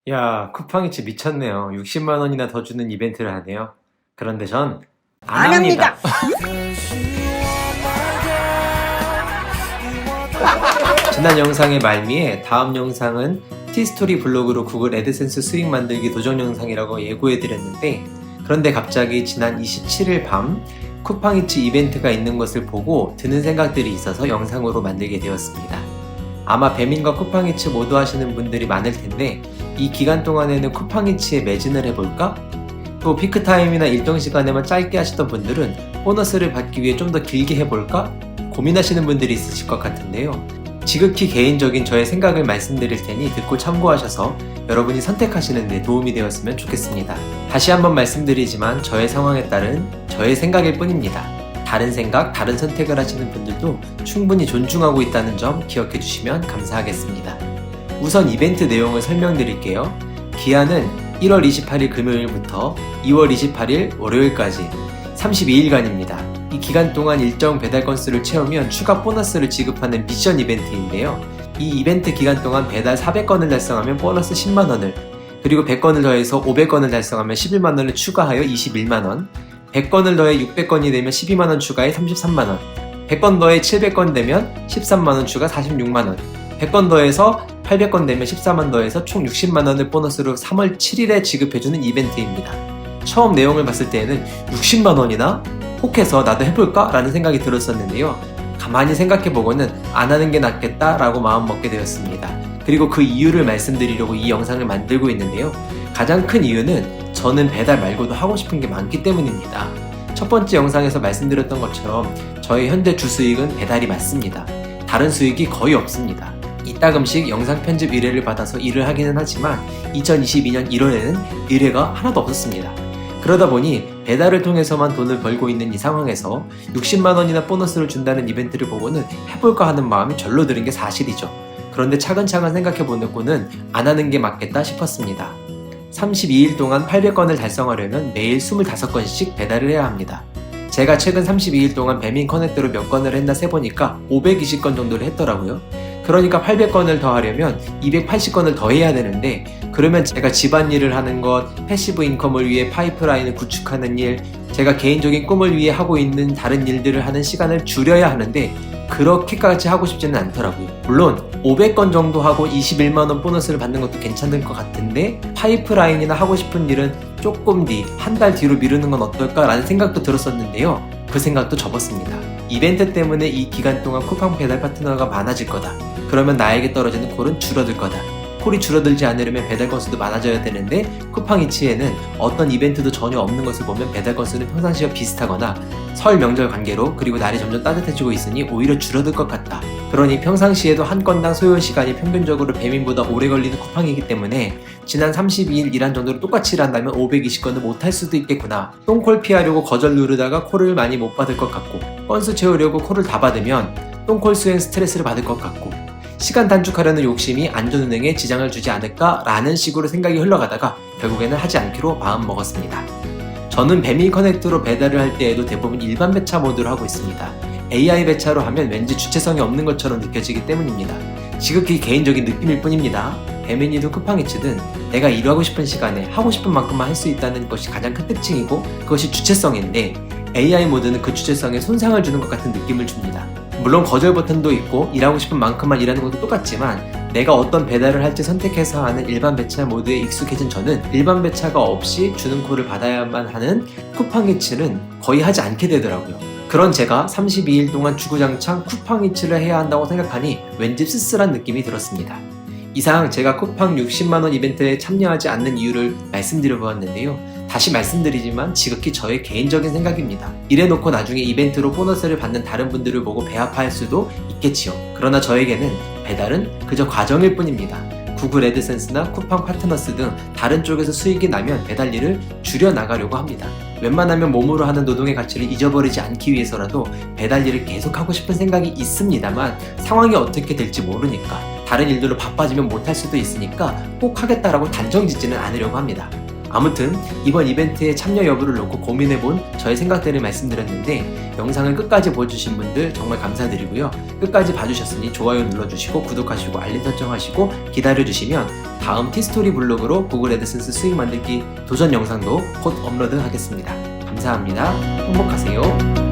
야, 쿠팡이츠 미쳤네요. 60만 원이나 더 주는 이벤트를 하네요. 그런데 전 안 안 합니다. 지난 영상의 말미에 다음 영상은 티스토리 블로그로 구글 애드센스 수익 만들기 도전 영상이라고 예고해드렸는데, 그런데 갑자기 지난 27일 밤 쿠팡이츠 이벤트가 있는 것을 보고 드는 생각들이 있어서 영상으로 만들게 되었습니다. 아마 배민과 쿠팡이츠 모두 하시는 분들이 많을 텐데, 이 기간 동안에는 쿠팡이츠에 매진을 해볼까? 또 피크타임이나 일정 시간에만 짧게 하시던 분들은 보너스를 받기 위해 좀 더 길게 해볼까? 고민하시는 분들이 있으실 것 같은데요. 지극히 개인적인 저의 생각을 말씀드릴 테니 듣고 참고하셔서 여러분이 선택하시는 데 도움이 되었으면 좋겠습니다. 다시 한번 말씀드리지만 저의 상황에 따른 저의 생각일 뿐입니다. 다른 생각, 다른 선택을 하시는 분들도 충분히 존중하고 있다는 점 기억해 주시면 감사하겠습니다. 우선 이벤트 내용을 설명드릴게요. 기한은 1월 28일 금요일부터 2월 28일 월요일까지 32일간입니다. 이 기간 동안 일정 배달 건수를 채우면 추가 보너스를 지급하는 미션 이벤트인데요. 이 이벤트 기간 동안 배달 400건을 달성하면 보너스 10만원을, 그리고 100건을 더해서 500건을 달성하면 11만원을 추가하여 21만원, 100건을 더해 600건이 되면 12만원 추가해 33만원, 100건 더해 700건 되면 13만원 추가 46만원, 100건 더해서 800건 되면 14만 더해서 총 60만원을 보너스로 3월 7일에 지급해주는 이벤트입니다. 처음 내용을 봤을 때에는 60만원이나? 혹해서 나도 해볼까? 라는 생각이 들었었는데요. 가만히 생각해보고는 안 하는 게 낫겠다 라고 마음먹게 되었습니다. 그리고 그 이유를 말씀드리려고 이 영상을 만들고 있는데요. 가장 큰 이유는 저는 배달 말고도 하고 싶은 게 많기 때문입니다. 첫 번째 영상에서 말씀드렸던 것처럼 저의 현재 주 수익은 배달이 맞습니다. 다른 수익이 거의 없습니다. 이따금씩 영상 편집 의뢰를 받아서 일을 하기는 하지만 2022년 1월에는 의뢰가 하나도 없었습니다. 그러다 보니 배달을 통해서만 돈을 벌고 있는 이 상황에서 60만원이나 보너스를 준다는 이벤트를 보고는 해볼까 하는 마음이 절로 드는 게 사실이죠. 그런데 차근차근 생각해보고는 안 하는 게 맞겠다 싶었습니다. 32일 동안 800건을 달성하려면 매일 25건씩 배달을 해야 합니다. 제가 최근 32일 동안 배민 커넥트로 몇 건을 했나 세보니까 520건 정도를 했더라고요. 그러니까 800건을 더 하려면 280건을 더 해야 되는데, 그러면 제가 집안일을 하는 것, 패시브 인컴을 위해 파이프라인을 구축하는 일, 제가 개인적인 꿈을 위해 하고 있는 다른 일들을 하는 시간을 줄여야 하는데 그렇게까지 하고 싶지는 않더라고요. 물론 500건 정도 하고 21만원 보너스를 받는 것도 괜찮을 것 같은데, 파이프라인이나 하고 싶은 일은 조금 뒤, 한 달 뒤로 미루는 건 어떨까 라는 생각도 들었었는데요. 그 생각도 접었습니다. 이벤트 때문에 이 기간 동안 쿠팡 배달 파트너가 많아질 거다. 그러면 나에게 떨어지는 콜은 줄어들 거다. 콜이 줄어들지 않으려면 배달 건수도 많아져야 되는데, 쿠팡이츠에는 어떤 이벤트도 전혀 없는 것을 보면 배달 건수는 평상시와 비슷하거나 설 명절 관계로, 그리고 날이 점점 따뜻해지고 있으니 오히려 줄어들 것 같다. 그러니 평상시에도 한 건당 소요 시간이 평균적으로 배민보다 오래 걸리는 쿠팡이기 때문에 지난 32일 일한 정도로 똑같이 일한다면 520건을 못할 수도 있겠구나. 똥콜 피하려고 거절 누르다가 콜을 많이 못 받을 것 같고, 건수 채우려고 콜을 다 받으면 똥콜 수행 스트레스를 받을 것 같고, 시간 단축하려는 욕심이 안전운행에 지장을 주지 않을까 라는 식으로 생각이 흘러가다가 결국에는 하지 않기로 마음먹었습니다. 저는 배민 커넥트로 배달을 할 때에도 대부분 일반 배차 모드로 하고 있습니다. AI 배차로 하면 왠지 주체성이 없는 것처럼 느껴지기 때문입니다. 지극히 개인적인 느낌일 뿐입니다. 배민이든 쿠팡이츠든 내가 일하고 싶은 시간에 하고 싶은 만큼만 할 수 있다는 것이 가장 큰 특징이고, 그것이 주체성인데, AI 모드는 그 주체성에 손상을 주는 것 같은 느낌을 줍니다. 물론 거절 버튼도 있고 일하고 싶은 만큼만 일하는 것도 똑같지만, 내가 어떤 배달을 할지 선택해서 하는 일반 배차 모드에 익숙해진 저는 일반 배차가 없이 주는 콜을 받아야만 하는 쿠팡이츠는 거의 하지 않게 되더라고요. 그런 제가 32일 동안 주구장창 쿠팡이츠를 해야 한다고 생각하니 왠지 쓸쓸한 느낌이 들었습니다. 이상 제가 쿠팡 60만원 이벤트에 참여하지 않는 이유를 말씀드려보았는데요. 다시 말씀드리지만 지극히 저의 개인적인 생각입니다. 이래놓고 나중에 이벤트로 보너스를 받는 다른 분들을 보고 배아파할 수도 있겠지요. 그러나 저에게는 배달은 그저 과정일 뿐입니다. 구글 애드센스나 쿠팡 파트너스 등 다른 쪽에서 수익이 나면 배달 일을 줄여나가려고 합니다. 웬만하면 몸으로 하는 노동의 가치를 잊어버리지 않기 위해서라도 배달 일을 계속하고 싶은 생각이 있습니다만, 상황이 어떻게 될지 모르니까, 다른 일들로 바빠지면 못할 수도 있으니까 꼭 하겠다라고 단정 짓지는 않으려고 합니다. 아무튼 이번 이벤트에 참여 여부를 놓고 고민해본 저의 생각들을 말씀드렸는데 영상을 끝까지 보여주신 분들 정말 감사드리고요. 끝까지 봐주셨으니 좋아요 눌러주시고 구독하시고 알림 설정하시고 기다려주시면 다음 티스토리 블로그로 구글 애드센스 수익 만들기 도전 영상도 곧 업로드하겠습니다. 감사합니다. 행복하세요.